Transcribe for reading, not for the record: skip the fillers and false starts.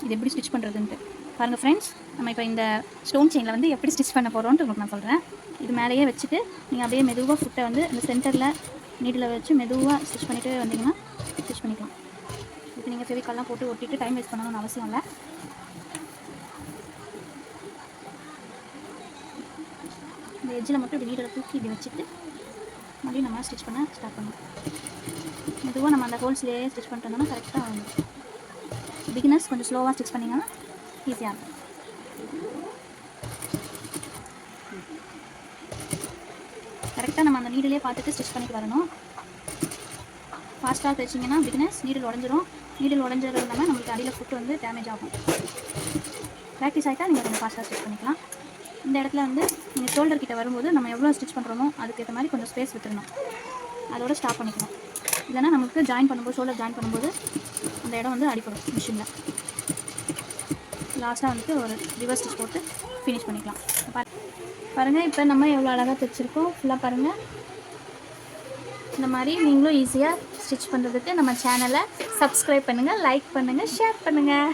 இது எப்படி ஸ்டிச் பண்ணுறதுன்ட்டு பாருங்கள் ஃப்ரெண்ட்ஸ். நம்ம இப்போ இந்த ஸ்டோன் செயினில் வந்து எப்படி ஸ்டிச் பண்ண போகிறோன்ட்டு உங்களுக்கு நான் சொல்கிறேன். இது மேலேயே வச்சுட்டு நீங்கள் அப்படியே மெதுவாக ஃபுட்டை வந்து அந்த சென்டரில் நீடில் வச்சு மெதுவாக ஸ்டிச் பண்ணிவிட்டு வந்தீங்கன்னா ஸ்டிச் பண்ணிக்கலாம். இப்போ நீங்கள் ஃபெவிகால்லாம் போட்டு ஒட்டிட்டு டைம் வேஸ்ட் பண்ணணும்னு அவசியம் இல்லை. இந்த எட்ஜில் மட்டும் இப்படி நீடில் தூக்கி இப்படி வச்சுட்டு மறுபடியும் நம்ம ஸ்டிச் பண்ண ஸ்டார்ட் பண்ணணும். மெதுவாக நம்ம அந்த ஹோல்ஸ்லேயே ஸ்டிச் பண்ணிட்டு வந்தோம்னா கரெக்டாக வந்துடும். பிகினர்ஸ் கொஞ்சம் ஸ்லோவாக ஸ்டிச் பண்ணிங்கன்னா ஈஸியாக இருக்கும். கரெக்டாக நம்ம அந்த நீடிலே பார்த்துட்டு ஸ்டிச் பண்ணிட்டு வரணும். ஃபாஸ்ட்டாக தைச்சிங்கன்னா பிகினர்ஸ் நீடில் உடஞ்சிரும். நீடில் உடஞ்சது இல்லாமல் நம்மளுக்கு அடியில் ஃபுட் வந்து டேமேஜ் ஆகும். ப்ராக்டிஸ் ஆகிட்டா நீங்கள் கொஞ்சம் ஃபாஸ்ட்டாக ஸ்டிச் பண்ணிக்கலாம். இந்த இடத்துல வந்து நீங்கள் ஷோல்டர் கிட்ட வரும்போது நம்ம எவ்வளோ ஸ்டிச் பண்ணுறோமோ அதுக்கேற்ற மாதிரி கொஞ்சம் ஸ்பேஸ் விட்டுருணும். அதோட ஸ்டாப் பண்ணிக்கணும். இல்லைனா நமக்கு ஜாயின் பண்ணும்போது ஷோல்டர் ஜாயின் பண்ணும்போது அந்த இடம் வந்து அடிப்படும் மிஷினில். லாஸ்ட்டாக வந்துட்டு ஒரு ரிவர்ஸ் ஸ்டிச் போட்டு ஃபினிஷ் பண்ணிக்கலாம். பாருங்கள் இப்போ நம்ம எவ்வளோ அழகாக தைச்சிருக்கோம். ஃபுல்லாக பாருங்கள். இந்த மாதிரி நீங்களும் ஈஸியாக ஸ்டிச் பண்ணுறதுக்கு நம்ம சேனலை சப்ஸ்கிரைப் பண்ணுங்கள், லைக் பண்ணுங்கள், ஷேர் பண்ணுங்கள்.